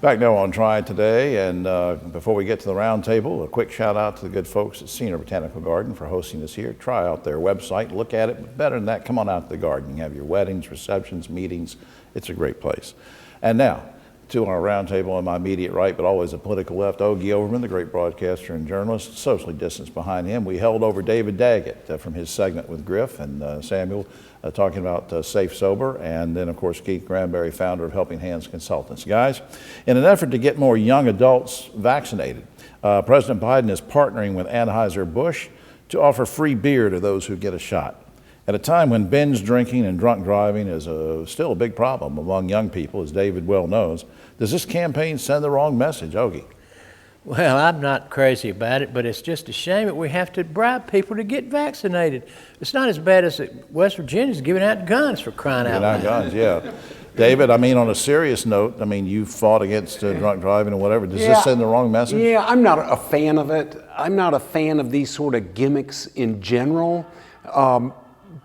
Back now on Triad Today, and before we get to the roundtable, a quick shout out to the good folks at Senior Botanical Garden for hosting us here. Try out their website, look at it, but better than that, come on out to the garden. You can have your weddings, receptions, meetings. It's a great place. And now, to our roundtable on my immediate right, but always a political left, Ogie Overman, the great broadcaster and journalist, socially distanced behind him. We held over David Daggett from his segment with Griff and Samuel, talking about Safe Sober, and then of course Keith Granberry, founder of Helping Hands Consultants. Guys, in an effort to get more young adults vaccinated, President Biden is partnering with Anheuser-Busch to offer free beer to those who get a shot. At a time when binge drinking and drunk driving is still a big problem among young people, as David well knows, does this campaign send the wrong message, Ogie? Well, I'm not crazy about it, but it's just a shame that we have to bribe people to get vaccinated. It's not as bad as West Virginia's giving out guns, for crying out loud. Guns, yeah. David, I mean, on a serious note, I mean, you fought against drunk driving and whatever. Does this send the wrong message? Yeah, I'm not a fan of it. I'm not a fan of these sort of gimmicks in general.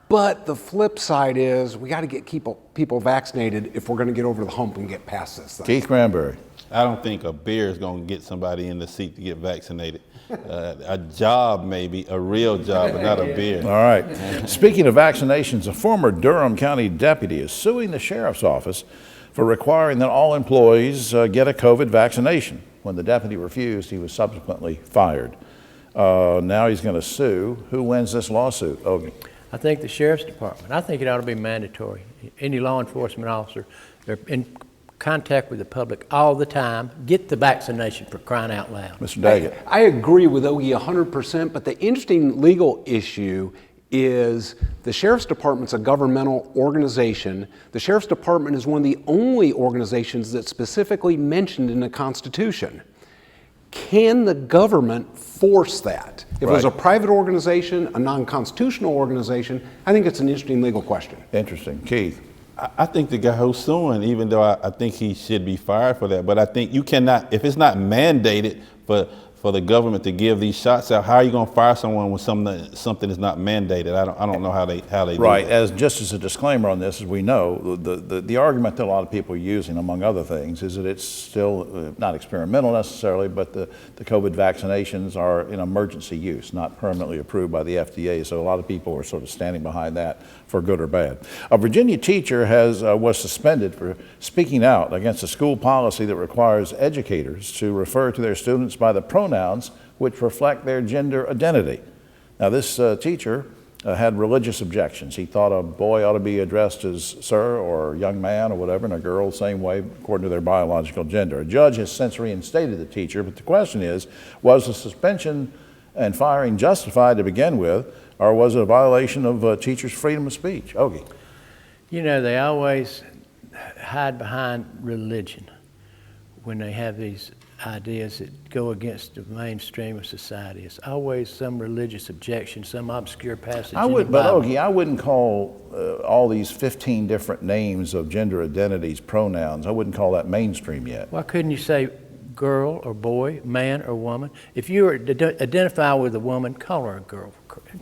But the flip side is we got to get people vaccinated if we're going to get over the hump and get past this thing. Keith Granberry. I don't think a beer is going to get somebody in the seat to get vaccinated. A job, maybe, a real job, but not a beer. All right. Speaking of vaccinations, a former Durham County deputy is suing the sheriff's office for requiring that all employees get a COVID vaccination. When the deputy refused, he was subsequently fired. Now he's going to sue. Who wins this lawsuit, Ogie? I think the Sheriff's Department. I think it ought to be mandatory. Any law enforcement officer, they're in contact with the public all the time. Get the vaccination, for crying out loud. Mr. Daggett. I agree with Ogie 100%, but the interesting legal issue is the Sheriff's Department's a governmental organization. The Sheriff's Department is one of the only organizations that's specifically mentioned in the Constitution. Can the government force that? If it was a private organization, a non-constitutional organization, I think it's an interesting legal question. Interesting. Keith? I think the guy who's suing, even though I think he should be fired for that, but I think you cannot, if it's not mandated for the government to give these shots out, how are you going to fire someone when something is not mandated? I don't know how they do right. that. Just as a disclaimer on this, as we know, the argument that a lot of people are using, among other things, is that it's still not experimental necessarily, but the COVID vaccinations are in emergency use, not permanently approved by the FDA. So a lot of people are sort of standing behind that for good or bad. A Virginia teacher was suspended for speaking out against a school policy that requires educators to refer to their students by the pronouns which reflect their gender identity. Now, this teacher had religious objections. He thought a boy ought to be addressed as sir or young man or whatever, and a girl the same way according to their biological gender. A judge has since reinstated the teacher, but the question is, was the suspension and firing justified to begin with, or was it a violation of teachers' freedom of speech? Ogie. You know, they always hide behind religion when they have these ideas that go against the mainstream of society. It's always some religious objection, some obscure passage in the Bible. But Ogie, I wouldn't call all these 15 different names of gender identities pronouns. I wouldn't call that mainstream yet. Why couldn't you say girl or boy, man or woman? If you were to identify with a woman, call her a girl.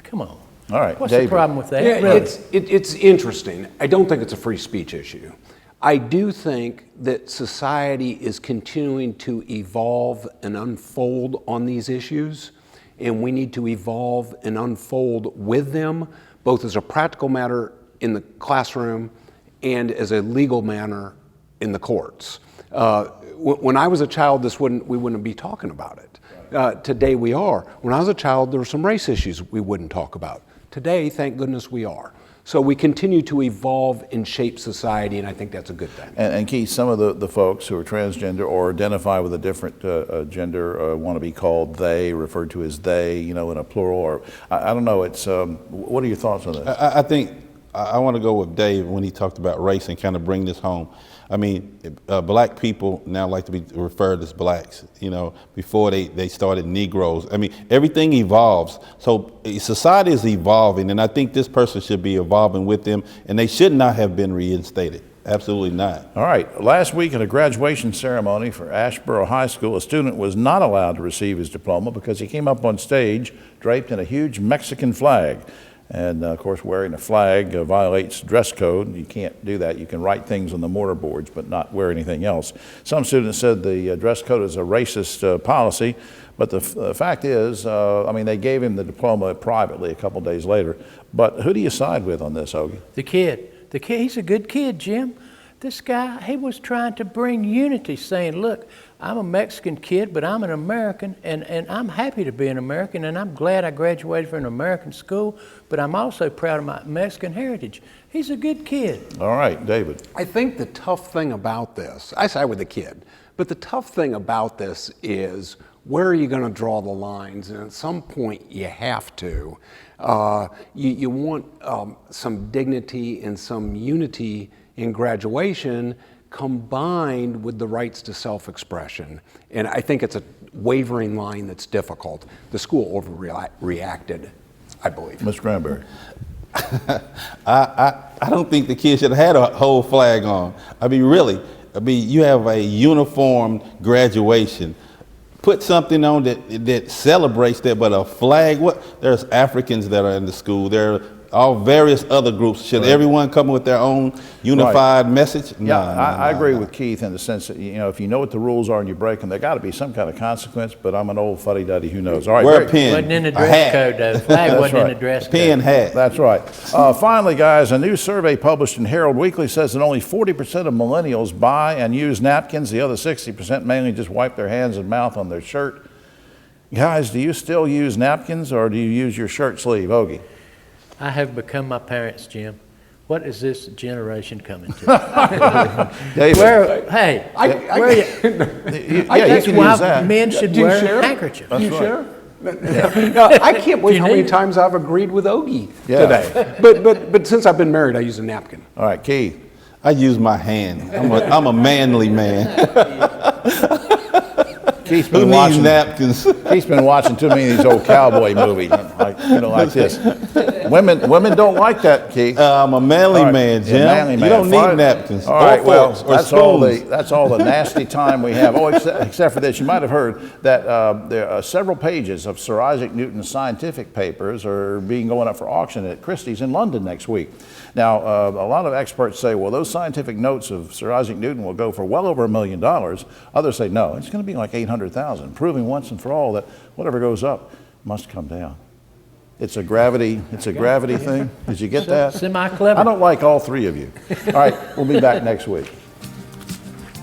Come on. All right, What's David. the problem with that? Yeah, really? it's interesting. I don't think it's a free speech issue. I do think that society is continuing to evolve and unfold on these issues, and we need to evolve and unfold with them, both as a practical matter in the classroom and as a legal matter in the courts. When I was a child, we wouldn't be talking about it. Today we are. When I was a child, there were some race issues we wouldn't talk about. Today, thank goodness we are. So we continue to evolve and shape society, and I think that's a good thing. And Keith, some of the folks who are transgender or identify with a different gender want to be called they, referred to as they, in a plural, or I don't know. It's what are your thoughts on this? I think I want to go with Dave when he talked about race and kind of bring this home. I mean, black people now like to be referred as blacks, before they started Negroes. I mean, everything evolves. So society is evolving, and I think this person should be evolving with them, and they should not have been reinstated. Absolutely not. All right. Last week at a graduation ceremony for Asheboro High School, a student was not allowed to receive his diploma because he came up on stage draped in a huge Mexican flag. And of course, wearing a flag violates dress code. You can't do that. You can write things on the mortar boards, but not wear anything else. Some students said the dress code is a racist policy, but the fact is, I mean, they gave him the diploma privately a couple days later. But who do you side with on this, Ogie? The kid, he's a good kid, Jim. This guy, he was trying to bring unity, saying, look, I'm a Mexican kid, but I'm an American, and I'm happy to be an American, and I'm glad I graduated from an American school, but I'm also proud of my Mexican heritage. He's a good kid. All right, David. I think the tough thing about this, I side with the kid, but the tough thing about this is where are you going to draw the lines? And at some point you have to. You want some dignity and some unity in graduation combined with the rights to self-expression. And I think it's a wavering line that's difficult. The school overreacted, I believe. Mr. Granberry. I don't think the kids should have had a whole flag on. I mean, really. I mean, you have a uniform graduation. Put something on that celebrates that, but a flag, what? There's Africans that are in the school. There are all various other groups. Should everyone come with their own unified message? Yeah, I agree with Keith in the sense that, you know, if you know what the rules are and you break them, there got to be some kind of consequence, but I'm an old fuddy-duddy who knows. All right, wear a pin. Wasn't in the dress code, though. The flag wasn't in the dress code. Pin, hat. That's right. Finally, guys, a new survey published in Herald Weekly says that only 40% of millennials buy and use napkins. The other 60% mainly just wipe their hands and mouth on their shirt. Guys, do you still use napkins or do you use your shirt sleeve, Ogie? I have become my parents, Jim. What is this generation coming to? David. Hey, you can use that. Men should Do you wear share? handkerchiefs. That's right. No, I can't believe how many need it? times I've agreed with Ogie Yeah. today. But since I've been married, I use a napkin. All right, Keith. I use my hand. I'm a manly man. Keith's Who been needs watching napkins? He's been watching too many of these old cowboy movies, like this. Women don't like that, Keith. I'm a manly All right, man, yeah, Jim. manly You man. don't Fine. need napkins. All right, or well, forks or spoons. that's all the nasty time we have. Oh, except for this, you might have heard that there are several pages of Sir Isaac Newton's scientific papers are going up for auction at Christie's in London next week. Now, a lot of experts say, well, those scientific notes of Sir Isaac Newton will go for well over $1 million. Others say, no, it's going to be like 800,000, proving once and for all that whatever goes up must come down. It's a gravity thing. Did you get that? Semi-clever. I don't like all three of you. All right, we'll be back next week.